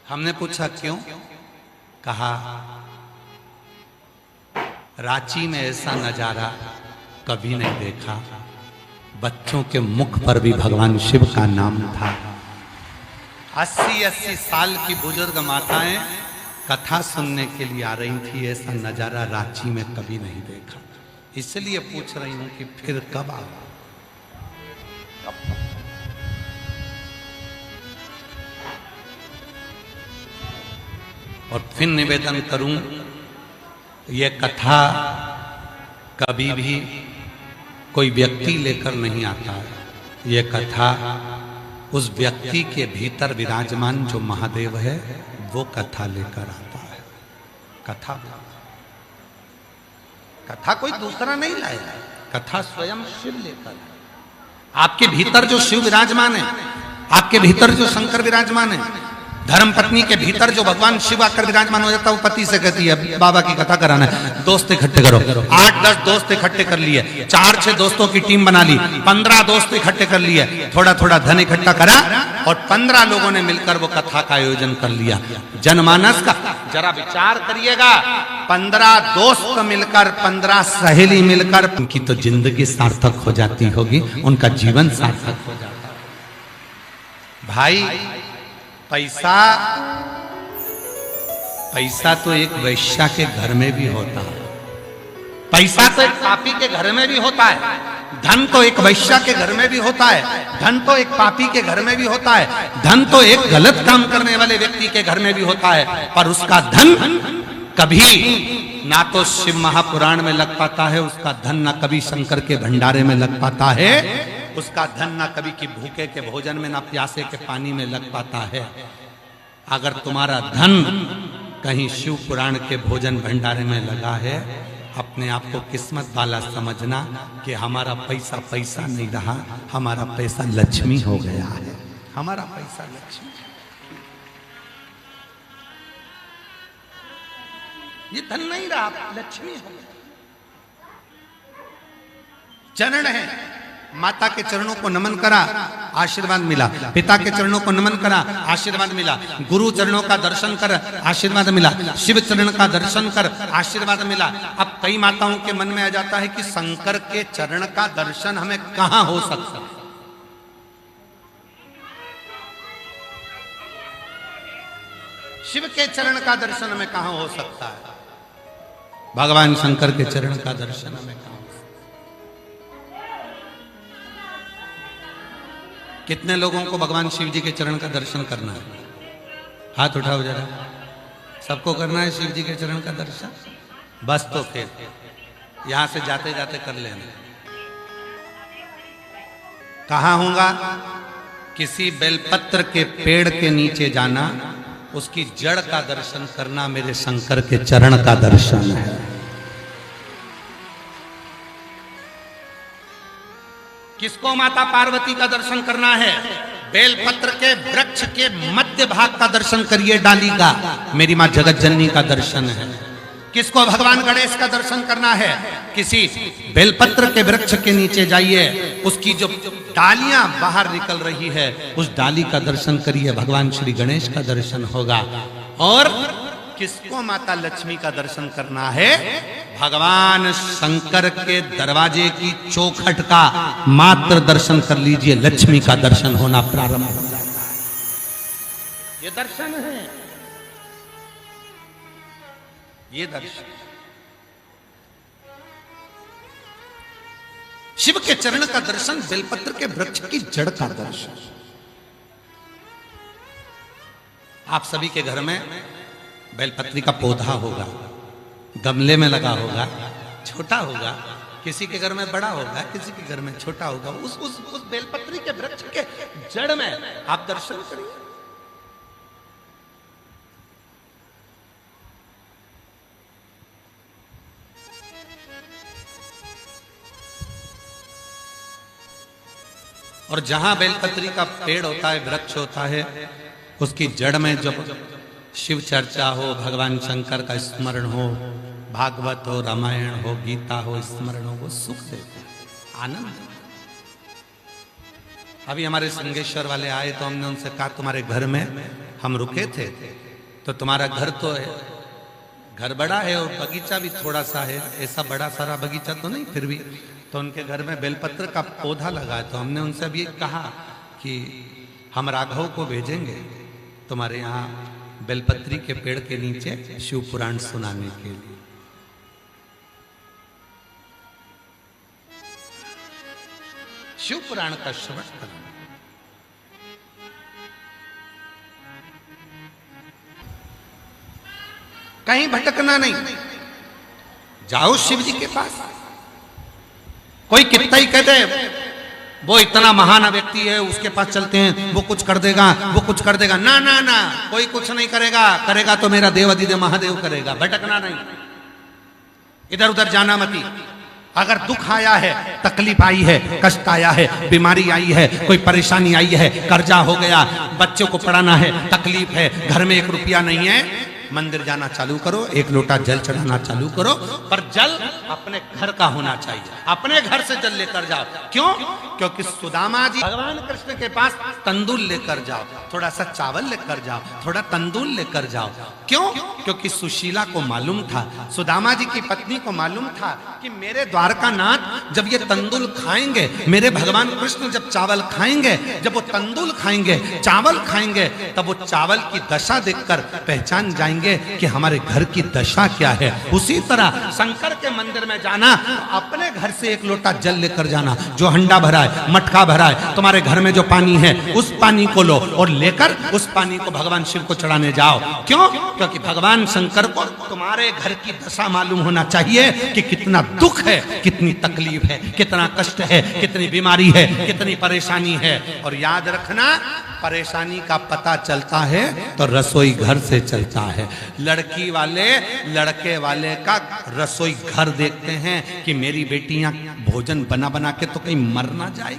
हमने पूछा क्यों। कहा रांची में ऐसा नजारा कभी नहीं देखा, बच्चों के मुख पर भी भगवान शिव का नाम था। 80-80 साल की बुजुर्ग माताएं कथा सुनने के लिए आ रही थी, ऐसा नजारा रांची में कभी नहीं देखा, इसलिए पूछ रही हूं कि फिर कब आओ। और फिर निवेदन करूं, ये कथा कभी भी कोई व्यक्ति लेकर नहीं आता है, ये कथा उस व्यक्ति के भीतर विराजमान जो महादेव है वो कथा लेकर आता है। कथा कोई दूसरा नहीं लाया, कथा स्वयं शिव लेकर है। आपके भीतर जो शिव विराजमान है, आपके भीतर जो शंकर विराजमान है, धर्म पत्नी के भीतर जो भगवान शिव आकर विराजमान हो जाता है, वो पति से कहती है बाबा की कथा कराना है, दोस्त इकट्ठे करो। 8-10 दोस्त इकट्ठे कर लिए, 4-6 दोस्तों की टीम बना ली, 15 दोस्त इकट्ठे कर लिए, थोड़ा थोड़ा धन इकट्ठा करा और 15 लोगों ने मिलकर वो कथा का आयोजन कर लिया। जनमानस का जरा विचार करिएगा, 15 दोस्त मिलकर, 15 सहेली मिलकर, उनकी तो जिंदगी सार्थक हो जाती होगी, उनका जीवन सार्थक हो जाता है। भाई पैसा तो एक वैश्या के घर में भी होता है, पैसा तो एक पापी के घर में भी होता है, धन तो एक वैश्या के घर में भी होता है, धन तो एक पापी के घर में भी होता है, धन तो एक गलत काम करने वाले व्यक्ति के घर में भी होता है, पर उसका धन कभी ना तो शिव महापुराण में लग पाता है, उसका धन ना कभी शंकर के भंडारे में लग पाता है, उसका धन ना कभी की भूखे के भोजन में, ना प्यासे के पानी में लग पाता है। अगर तुम्हारा धन कहीं शिव पुराण के भोजन भंडारे में लगा है, अपने आप को किस्मत वाला समझना कि हमारा पैसा पैसा नहीं रहा, हमारा पैसा लक्ष्मी हो गया है, हमारा पैसा लक्ष्मी। ये धन नहीं रहा, लक्ष्मी हो गया। चरण है, माता के चरणों को नमन करा, आशीर्वाद मिला, पिता के चरणों को नमन करा, आशीर्वाद मिला, गुरु चरणों का दर्शन कर, आशीर्वाद मिला, शिव चरण का दर्शन कर, आशीर्वाद मिला। अब कई माताओं के मन में आ जाता है कि शंकर के चरण का दर्शन हमें कहां हो सकता है। शिव के चरण का दर्शन हमें कहां हो सकता है, भगवान शंकर के चरण का दर्शन हमें कहां। कितने लोगों को भगवान शिव जी के चरण का दर्शन करना है? हाथ उठाओ जरा। सबको करना है शिव जी के चरण का दर्शन? बस तो फिर यहां से जाते जाते कर लेना। कहां होगा? किसी बेलपत्र के पेड़ के नीचे जाना, उसकी जड़ का दर्शन करना मेरे शंकर के चरण का दर्शन है। किसको माता पार्वती का दर्शन करना है? बेलपत्र के वृक्ष के मध्य भाग का दर्शन करिए, डाली का, मेरी मां जगत जननी का दर्शन है। किसको भगवान गणेश का दर्शन करना है? किसी बेलपत्र के वृक्ष के नीचे जाइए, उसकी जो डालियां बाहर निकल रही है उस डाली का दर्शन करिए, भगवान श्री गणेश का दर्शन होगा। और किसको माता लक्ष्मी का दर्शन करना है? भगवान शंकर के दरवाजे की चौखट का मात्र दर्शन कर लीजिए, लक्ष्मी का दर्शन होना प्रारंभ हो जाता है। ये दर्शन है, ये दर्शन। शिव के चरण का दर्शन, बेलपत्र के वृक्ष की जड़ का दर्शन। आप सभी के घर में बेलपत्री का पौधा होगा, गमले में लगा होगा, छोटा होगा, किसी के घर में बड़ा होगा, किसी के घर में छोटा होगा। उस बेलपत्री के वृक्ष के जड़ में आप दर्शन करिए। और जहां बेलपत्री का पेड़ होता है, वृक्ष होता है, उसकी जड़ में जब शिव चर्चा हो, भगवान शंकर का स्मरण हो, भागवत हो, रामायण हो, गीता हो, स्मरण हो, वो सुख देता है, आनंद। अभी हमारे संगेश्वर वाले आए तो हमने उनसे कहा तुम्हारे घर में हम रुके थे तो तुम्हारा घर तो है, घर बड़ा है और बगीचा भी थोड़ा सा है, ऐसा बड़ा सारा बगीचा तो नहीं, फिर भी तो उनके घर में बेलपत्र का पौधा लगा है। तो हमने उनसे अभी कहा कि हम राघव को भेजेंगे तुम्हारे यहाँ बेलपत्री के पेड़ के नीचे शिव पुराण सुनाने के लिए। शिव पुराण का श्रवण करना, कहीं भटकना नहीं, जाओ शिव जी के पास। कोई कितना ही कह दे वो इतना महान व्यक्ति है, उसके पास चलते हैं, वो कुछ कर देगा, वो कुछ कर देगा। ना ना ना, कोई कुछ नहीं करेगा, करेगा तो मेरा देव अधिदेव महादेव करेगा। भटकना नहीं, इधर उधर जाना मती। अगर दुख आया है, तकलीफ आई है, कष्ट आया है, बीमारी आई है, कोई परेशानी आई है, कर्जा हो गया, बच्चों को पढ़ाना है, तकलीफ है, घर में 1 रुपया नहीं है, मंदिर जाना चालू करो, 1 लोटा जल चढ़ाना चालू करो। पर जल अपने घर का होना चाहिए, अपने घर से जल लेकर जाओ। क्यों? क्योंकि सुदामा जी भगवान कृष्ण के पास तंदूल लेकर जाओ, थोड़ा सा चावल लेकर जाओ, थोड़ा तंदूल लेकर जाओ। क्यों? क्योंकि सुशीला को मालूम था, सुदामा जी की पत्नी को मालूम था कि मेरे द्वारकानाथ जब ये तंदूल खाएंगे, मेरे भगवान कृष्ण जब चावल खाएंगे, जब वो तंदूल खाएंगे, चावल खाएंगे, तब वो चावल की दशा देखकर पहचान जाएंगे कि हमारे घर की दशा क्या है। उसी तरह शंकर के मंदिर में जाना, अपने घर से 1 लोटा जल लेकर जाना, जो हंडा भरा है, मटका भरा है, तुम्हारे घर में जो पानी है, उस पानी को लो और लेकर उस पानी को भगवान शिव को चढ़ाने जाओ। क्यों? क्योंकि भगवान शंकर को तुम्हारे घर की दशा मालूम होना चाहिए कि कितना दुख है, कितनी तकलीफ है, कितना कष्ट है, कितनी बीमारी है, कितनी परेशानी है। और याद रखना, परेशानी का पता चलता है तो रसोई घर से चलता है। लड़की वाले लड़के वाले का रसोई घर देखते हैं कि मेरी बेटियां भोजन बना बना के तो कहीं मर ना जाए।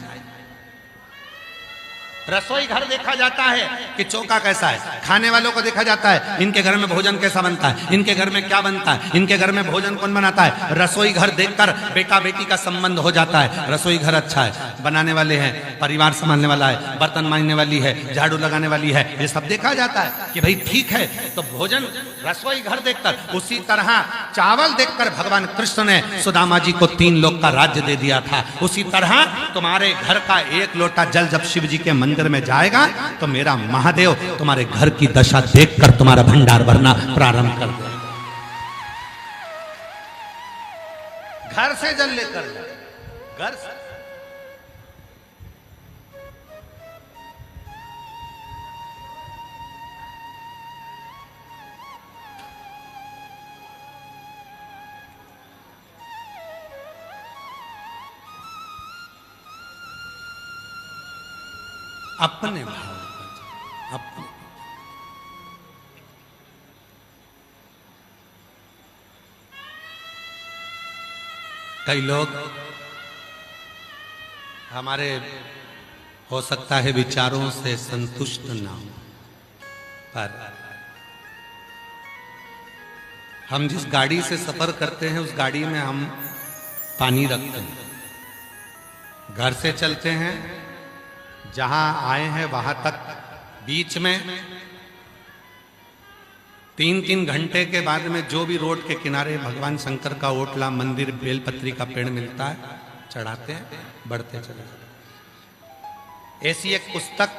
रसोई घर देखा जाता है कि चौका कैसा है, खाने वालों को देखा जाता है इनके घर में भोजन कैसा बनता है, इनके घर में क्या बनता है, इनके घर में भोजन कौन बनाता है। रसोई घर देखकर बेटा बेटी का संबंध हो जाता है। रसोई घर अच्छा है, बनाने वाले हैं, परिवार संभालने वाला है, बर्तन मांजने वाली है, झाड़ू लगाने वाली है, ये सब देखा जाता है कि भाई ठीक है। तो भोजन रसोई घर देखकर, उसी तरह चावल देखकर भगवान कृष्ण ने सुदामा जी को 3 लोक का राज्य दे दिया था। उसी तरह तुम्हारे घर का 1 लोटा जल जब शिव जी के मंदिर में जाएगा तो मेरा महादेव तुम्हारे घर की दशा देखकर तुम्हारा भंडार भरना प्रारंभ कर देगा। घर से जल लेकर जाए, घर से। अपने भाव, अपने। कई लोग हमारे हो सकता है विचारों से संतुष्ट ना हो, पर हम जिस गाड़ी से सफर करते हैं उस गाड़ी में हम पानी रखते हैं। घर से चलते हैं, जहां आए हैं वहां तक, बीच में 3-3 घंटे के बाद में जो भी रोड के किनारे भगवान शंकर का ओटला, मंदिर, बेलपत्री का पेड़ मिलता है, चढ़ाते हैं, बढ़ते चले जाते। ऐसी एक पुस्तक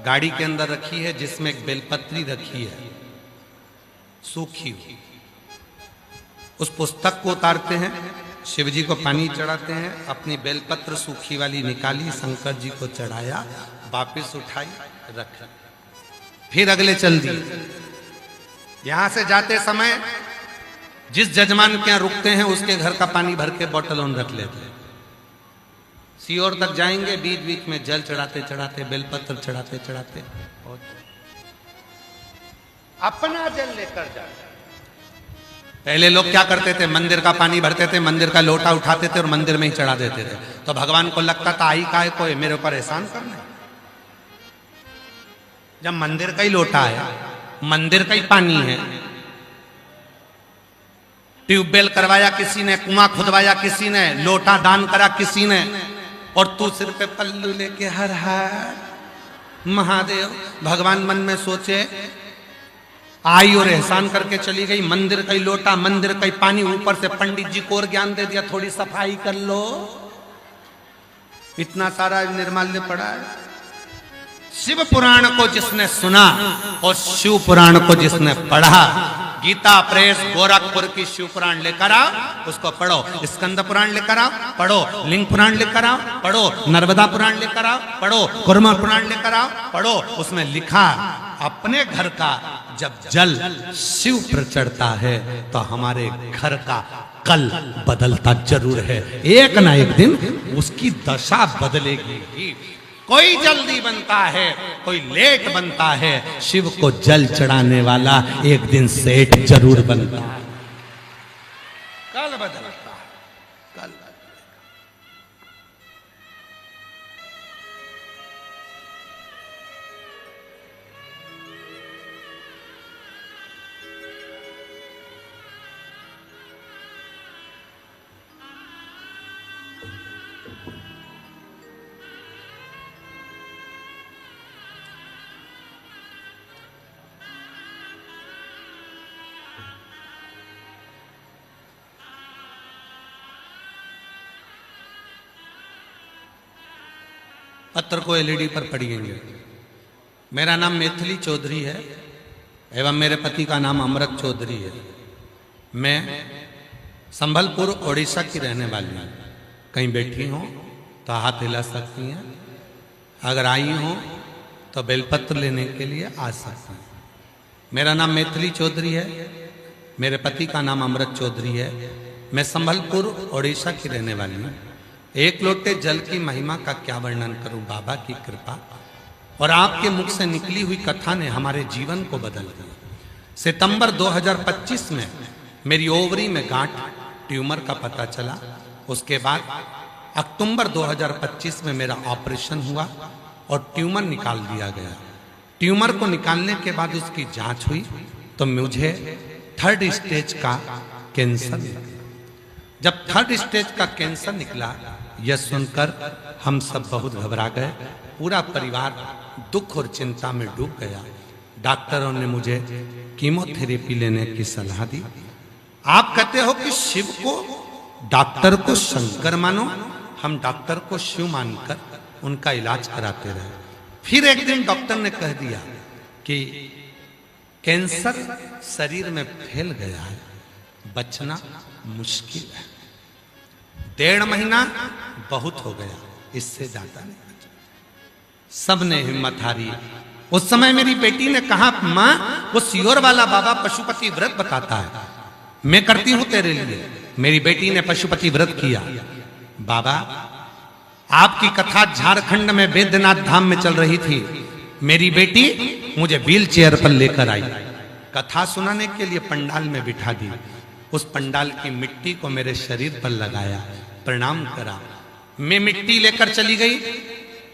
गाड़ी के अंदर रखी है जिसमें एक बेलपत्री रखी है, सूखी हुई। उस पुस्तक को उतारते हैं, शिव जी को पानी चढ़ाते हैं, अपनी बेलपत्र सूखी वाली निकाली, शंकर जी को चढ़ाया, वापिस उठाई, रखा, फिर अगले चल दिए। यहां से जाते समय जिस जजमान के यहां रुकते हैं उसके घर का पानी भर के बोतल ऑन रख लेते हैं। सीओर तक जाएंगे, बीच बीच में जल चढ़ाते चढ़ाते, बेलपत्र चढ़ाते चढ़ाते, अपना जल लेकर जाते। पहले लोग क्या करते थे, मंदिर का पानी भरते थे, मंदिर का लोटा उठाते थे और मंदिर में ही चढ़ा देते थे। तो भगवान को लगता था आई का है कोई मेरे ऊपर एहसान करना। जब मंदिर का ही लोटा है, मंदिर का ही पानी है, ट्यूबवेल करवाया किसी ने, कुआं खुदवाया किसी ने, लोटा दान करा किसी ने, और तू सिर पे पल्लू लेके हर हर महादेव। भगवान मन में सोचे आई और एहसान करके चली गई। मंदिर का ही लोटा, मंदिर का ही पानी, ऊपर से पंडित जी को और ज्ञान दे दिया, थोड़ी सफाई कर लो। इतना सारा निर्माल्य पड़ा है, शिव पुराण को जिसने सुना और शिव पुराण को जिसने पढ़ा, गीता प्रेस गोरखपुर की शिव पुराण लेकर आओ, उसको पढ़ो। स्कंद पुराण लेकर आओ, पढ़ो। लिंग पुराण लेकर आओ, पढ़ो। नर्मदा पुराण लेकर आओ, पढ़ो। कुर्मा पुराण लेकर आओ, पढ़ो। उसमें लिखा, अपने घर का जब जल शिव पर चढ़ता है तो हमारे घर का कल बदलता जरूर है। एक ना एक दिन उसकी दशा बदलेगी ही। कोई जल्दी बनता है, कोई लेट बनता है, शिव को जल चढ़ाने वाला एक दिन सेठ जरूर बनता है। कल बदलता है, कल। पत्र को एलईडी पर पढ़िएंगे। मेरा नाम मैथिली चौधरी है एवं मेरे पति का नाम अमृत चौधरी है। मैं संबलपुर ओडिशा की रहने वाली हूँ। कहीं बैठी हो तो हाथ हिला सकती हैं, अगर आई हो तो बेलपत्र लेने के लिए आ सकती हैं। मेरा नाम मैथिली चौधरी है, मेरे पति का नाम अमृत चौधरी है। मैं संबलपुर ओडिशा की रहने वाली हूँ। एक लोटे जल की महिमा का क्या वर्णन करूं, बाबा की कृपा और आपके मुख से निकली हुई कथा ने हमारे जीवन को बदल दिया। सितंबर 2025 में मेरी ओवरी में गांठ ट्यूमर का पता चला। उसके बाद अक्टूबर 2025 में मेरा ऑपरेशन हुआ और ट्यूमर निकाल दिया गया। ट्यूमर को निकालने के बाद उसकी जांच हुई तो मुझे 3rd स्टेज का कैंसर निकला। जब 3rd स्टेज का कैंसर निकला, यह सुनकर हम सब बहुत घबरा गए। पूरा परिवार दुख और चिंता में डूब गया। डॉक्टरों ने मुझे कीमोथेरेपी लेने की सलाह दी। आप कहते हो कि शिव को, डॉक्टर को शंकर मानो, हम डॉक्टर को शिव मानकर उनका इलाज कराते रहे। फिर एक दिन डॉक्टर ने कह दिया कि कैंसर शरीर में फैल गया है, बचना मुश्किल है। 1.5 महीना बहुत हो गया, इससे ज्यादा नहीं बचा। सबने हिम्मत हारी। उस समय मेरी बेटी ने कहा, मां वो सियोर वाला बाबा पशुपति व्रत बताता है, मैं करती हूं तेरे लिए। मेरी बेटी ने पशुपति व्रत किया। बाबा आपकी कथा झारखंड में बैद्यनाथ धाम में चल रही थी। मेरी बेटी मुझे व्हील चेयर पर लेकर आई, कथा सुनाने के लिए पंडाल में बिठा दी। उस पंडाल की मिट्टी को मेरे शरीर पर लगाया, प्रणाम करा। मैं मिट्टी लेकर चली गई।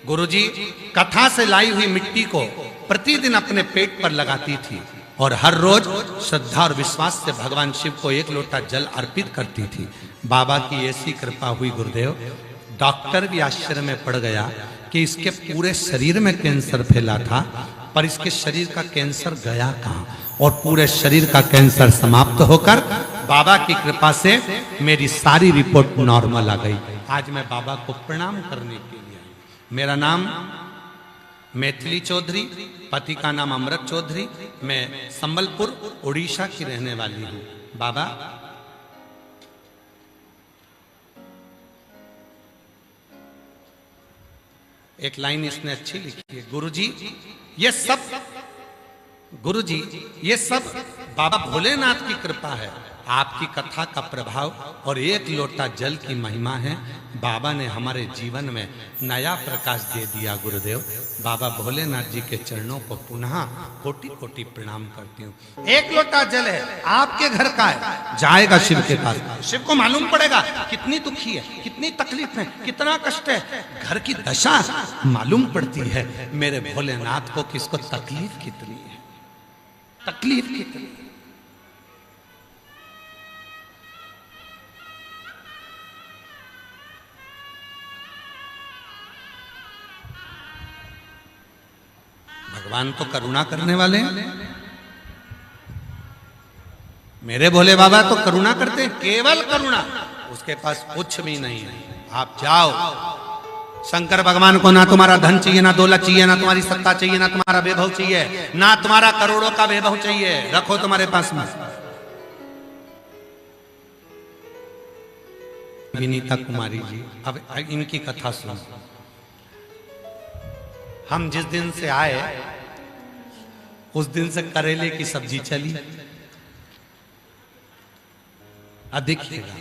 गुरुजी कथा से लाई हुई मिट्टी को प्रतिदिन अपने पेट पर लगाती थी और हर रोज श्रद्धा और विश्वास से भगवान शिव को 1 लोटा जल अर्पित करती थी। बाबा की ऐसी कृपा हुई गुरुदेव, डॉक्टर भी आश्चर्य में पड़ गया कि इसके पूरे शरीर में कैंसर फैला था, पर इसके शरीर का कैंसर गया कहां और पूरे शरीर का कैंसर समाप्त होकर बाबा की कृपा से मेरी सारी रिपोर्ट नॉर्मल आ गई। आज मैं बाबा को प्रणाम करने के लिए आई। मेरा नाम मैथिली चौधरी, पति का नाम अमृत चौधरी। मैं संबलपुर ओडिशा की रहने वाली हूँ। बाबा एक लाइन इसने अच्छी लिखी है, गुरुजी ये सब बाबा भोलेनाथ की कृपा है, आपकी कथा का प्रभाव और 1 लोटा जल की महिमा है। बाबा ने हमारे जीवन में नया प्रकाश दे दिया। गुरुदेव बाबा भोलेनाथ जी के चरणों को पुनः कोटि कोटि प्रणाम करती हूँ। 1 लोटा जल है, आपके घर का है, जाएगा शिव के पास। शिव को मालूम पड़ेगा कितनी दुखी है, कितनी तकलीफ है, कितना कष्ट है, घर की दशा मालूम पड़ती है मेरे भोलेनाथ को कि इसको तकलीफ कितनी है, तकलीफ कितनी। भगवान तो करुणा करने वाले हैं। मेरे भोले बाबा तो करुणा करते हैं, केवल करुणा, उसके पास कुछ भी नहीं है। आप जाओ शंकर भगवान को ना तुम्हारा धन चाहिए, ना दौलत चाहिए, ना तुम्हारी सत्ता चाहिए, ना तुम्हारा वैभव चाहिए, ना तुम्हारा करोड़ों का वैभव चाहिए, रखो तुम्हारे पास में। विनीता कुमारी जी, अब इनकी कथा सुनो। हम जिस दिन से आए उस दिन से करेले की सब्जी चली। देखिएगा,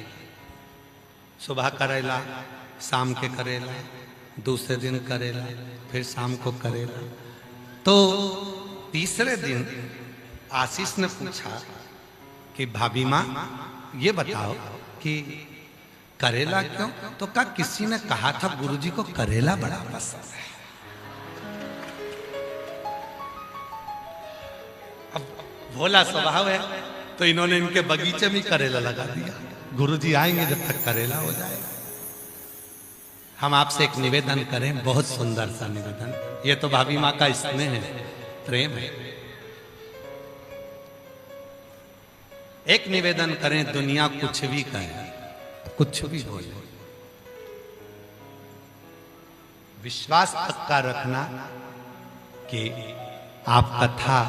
सुबह करेला, शाम के करेला, दूसरे दिन करेला, फिर शाम को करेला। तो तीसरे दिन आशीष ने पूछा कि भाभी माँ ये बताओ कि करेला क्यों? तो कहा किसी ने कहा था गुरुजी को करेला बड़ा पसंद है। अब भोला स्वभाव है तो इन्होंने इनके बगीचे में करेला लगा दिया। गुरुजी आएंगे जब तक करेला हो जाएगा। हम आपसे एक निवेदन करें, बहुत सुंदर सा निवेदन। ये तो भाभी माँ का स्नेह है, प्रेम है। एक निवेदन करें, दुनिया कुछ भी कहे, कुछ भी बोले, विश्वास पक्का रखना कि आप कथा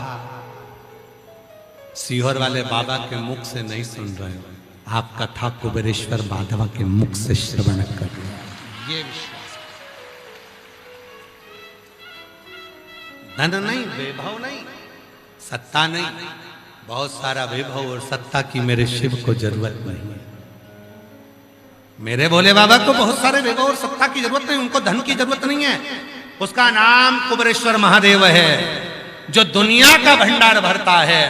सीहोर वाले बाबा के मुख से नहीं सुन रहे हो, आप कथा कुबेरेश्वर माधवा के मुख से श्रवण कर रहे हो। ये विश्वास, धन नहीं, वैभव नहीं, सत्ता नहीं, बहुत सारा वैभव और सत्ता की मेरे शिव को जरूरत नहीं है। मेरे भोले बाबा को बहुत सारे वैभव और सत्ता की जरूरत नहीं, उनको धन की जरूरत नहीं है। उसका नाम कुबेरेश्वर महादेव है, जो दुनिया का भंडार भरता है।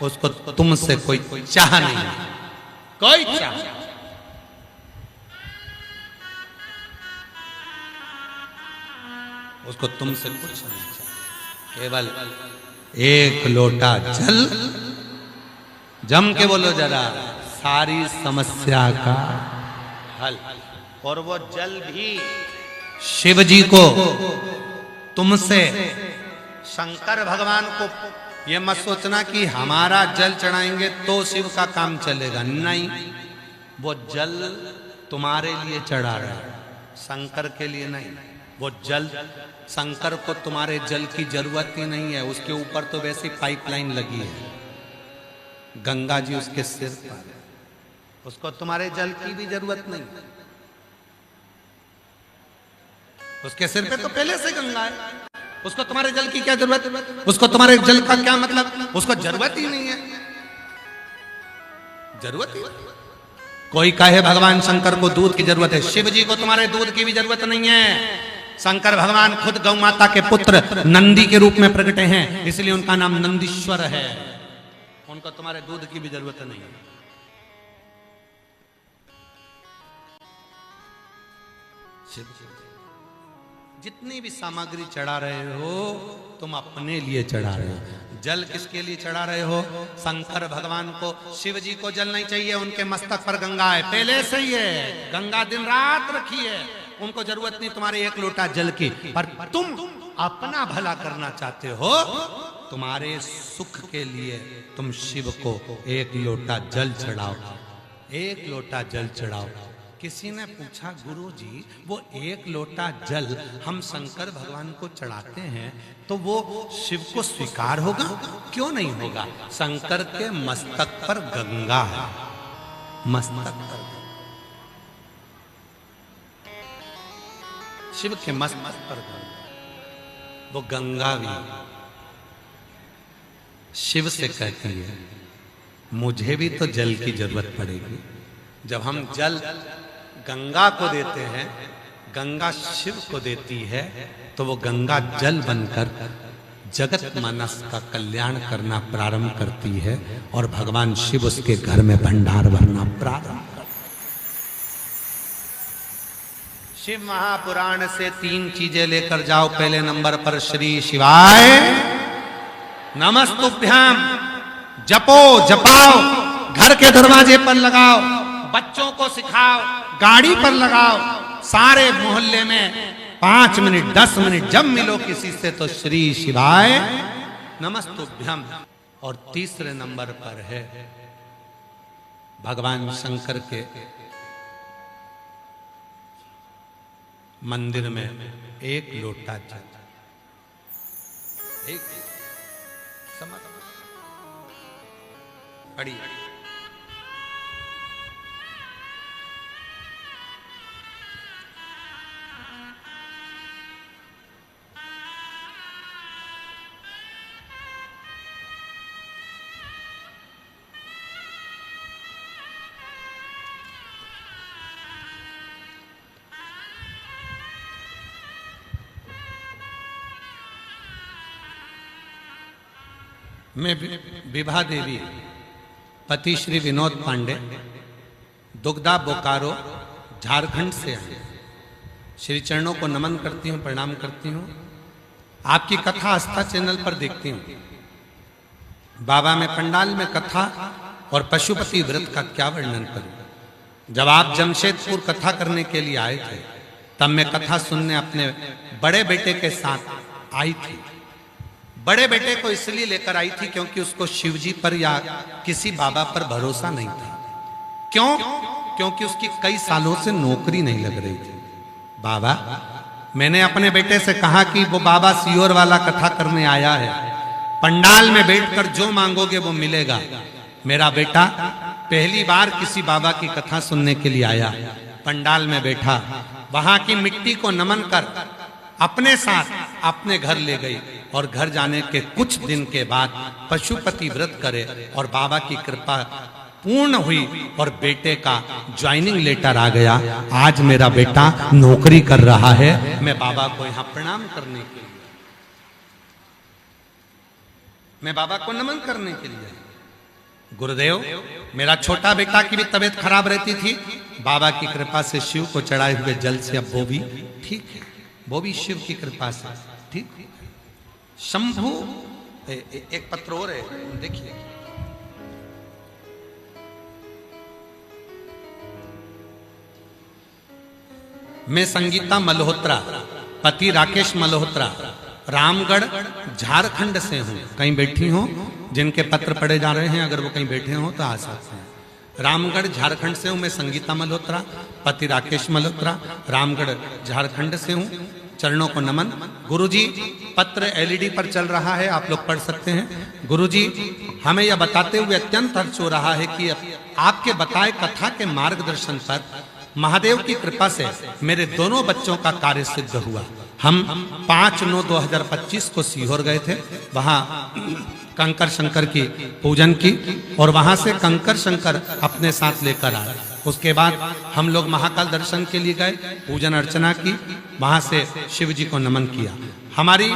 उसको तुमसे कोई चाह नहीं, कोई चाह। उसको तुमसे कुछ नहीं चाहिए, केवल एक लोटा जल। जम के बोलो जरा, सारी समस्या का हल। और वो जल भी शिव जी को तुमसे, शंकर भगवान को। ये मत सोचना कि हमारा जल चढ़ाएंगे तो शिव का काम चलेगा, नहीं। वो जल तुम्हारे लिए चढ़ा रहा है, शंकर के लिए नहीं। वो जल, शंकर को तुम्हारे जल की जरूरत ही नहीं है। उसके ऊपर तो वैसी पाइपलाइन लगी है, गंगा जी उसके सिर पर, उसको तुम्हारे जल की भी जरूरत नहीं। उसके सिर पे तो पहले से गंगा है, उसको तुम्हारे जल की क्या जरूरत? उसको तुम्हारे जल का क्या मतलब? उसको जरूरत ही नहीं है, जरूरत ही। कोई कहे भगवान शंकर को दूध की जरूरत है, शिव जी को तुम्हारे दूध की भी जरूरत नहीं है। शंकर भगवान खुद गौ माता के पुत्र नंदी के रूप में प्रकटे हैं, इसलिए उनका नाम नंदीश्वर है। उनको तुम्हारे दूध की भी जरूरत नहीं है। जितनी भी सामग्री चढ़ा रहे हो तुम अपने लिए चढ़ा रहे हो। जल किसके लिए चढ़ा रहे हो? शंकर भगवान को। शिव जी को जल नहीं चाहिए, उनके मस्तक पर गंगा है, पहले से ही है। गंगा दिन रात रखी है, उनको जरूरत नहीं तुम्हारे एक लोटा जल की। पर तुम अपना भला करना चाहते हो, तुम्हारे सुख के लिए तुम शिव को एक लोटा जल चढ़ाओ, एक लोटा जल चढ़ाओ। किसी ने पूछा, गुरुजी वो एक लोटा जल हम शंकर भगवान को चढ़ाते हैं तो वो शिव को स्वीकार होगा? क्यों नहीं होगा? शंकर के मस्तक पर गंगा है, मस्तक पर। शिव के मस्तक पर गंगा, वो गंगा भी शिव से कहती है मुझे भी तो जल की जरूरत पड़ेगी। जब हम जल गंगा को देते हैं, गंगा शिव को देती है, तो वो गंगा जल बनकर जगत मानस का कल्याण करना प्रारंभ करती है और भगवान शिव उसके घर में भंडार भरना प्रारंभ करते। शिव महापुराण से 3 चीजें लेकर जाओ। पहले नंबर पर श्री शिवाय नमस्तुभ्याम। जपो, जपाओ, घर के दरवाजे पर लगाओ, बच्चों को सिखाओ, गाड़ी पर लगाओ, सारे मोहल्ले में 5 मिनट 10 मिनट जब मिलो किसी से तो श्री शिवाय नमस्तुभ्यम। और तीसरे नंबर पर है भगवान शंकर के मंदिर में एक लोटा जल, एक समझ पड़ी। मैं विभा देवी पति श्री विनोद पांडे दुग्धा बोकारो झारखंड से आए। श्री चरणों को नमन करती हूँ, प्रणाम करती हूँ। आपकी कथा आस्था चैनल पर देखती हूँ। बाबा में पंडाल में कथा और पशुपति व्रत का क्या वर्णन करूं। जब आप जमशेदपुर कथा करने के लिए आए थे तब मैं कथा सुनने अपने बड़े बेटे के साथ आई थी। बड़े बेटे को इसलिए लेकर आई थी क्योंकि उसको शिवजी पर या किसी बाबा पर भरोसा नहीं था। क्यों? क्योंकि उसकी कई सालों से नौकरी नहीं लग रही थी। बाबा, मैंने अपने बेटे से कहा कि वो बाबा सियोर वाला कथा करने आया है, पंडाल में बैठकर जो मांगोगे वो मिलेगा। मेरा बेटा पहली बार किसी बाबा की कथा सुनने के लिए आया, पंडाल में बैठा, वहां की मिट्टी को नमन कर अपने साथ अपने घर ले गई और घर जाने के कुछ दिन के बाद पशुपति व्रत करे और बाबा की कृपा पूर्ण हुई और बेटे का ज्वाइनिंग लेटर आ गया। आज मेरा बेटा नौकरी कर रहा है। मैं बाबा को यहां प्रणाम करने के लिए, मैं बाबा को नमन करने के लिए। गुरुदेव, मेरा छोटा बेटा की भी तबीयत खराब रहती थी, बाबा की कृपा से शिव को चढ़ाए हुए जल से अब वो भी ठीक है, वो भी शिव की कृपा से ठीक है। शंभु एक पत्र और है, देखिए। मैं संगीता मल्होत्रा पति राकेश मल्होत्रा रामगढ़ झारखंड से हूं। कहीं बैठी हो जिनके पत्र पढ़े जा रहे हैं, अगर वो कहीं बैठे हो तो आ सकते हैं। रामगढ़ झारखंड से हूं मैं, संगीता मल्होत्रा पति राकेश मल्होत्रा रामगढ़ झारखंड से हूं। चरणों को नमन। गुरुजी, पत्र एलईडी पर चल रहा है, आप लोग पढ़ सकते हैं। गुरुजी, हमें यह बताते हुए अत्यंत हर्ष हो रहा है कि आपके बताए कथा के मार्गदर्शन पर महादेव की कृपा से मेरे दोनों बच्चों का कार्य सिद्ध हुआ। हम 5/9/2025 को सीहोर गए थे, वहां कंकर शंकर की पूजन की और वहां से कंकर शंकर अपने साथ लेकर आए। उसके बाद हम लोग महाकाल दर्शन के लिए गए, पूजन अर्चना की, वहां से शिव जी को नमन किया। हमारी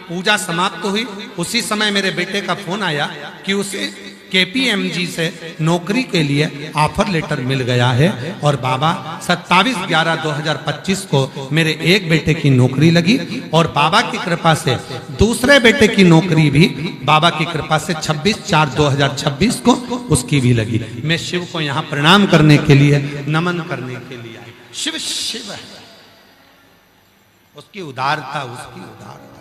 पूजा समाप्त हुई, उसी समय मेरे बेटे का फोन आया कि उसे KPMG से नौकरी के लिए ऑफर लेटर मिल गया है और बाबा 27/11/2025 को मेरे एक बेटे की नौकरी लगी और बाबा की कृपा से दूसरे बेटे की नौकरी भी बाबा की कृपा से 26/4/2026 को उसकी भी लगी। मैं शिव को यहाँ प्रणाम करने के लिए, नमन करने के लिए आई। शिव शिव है, उसकी उदारता, उसकी उदारता।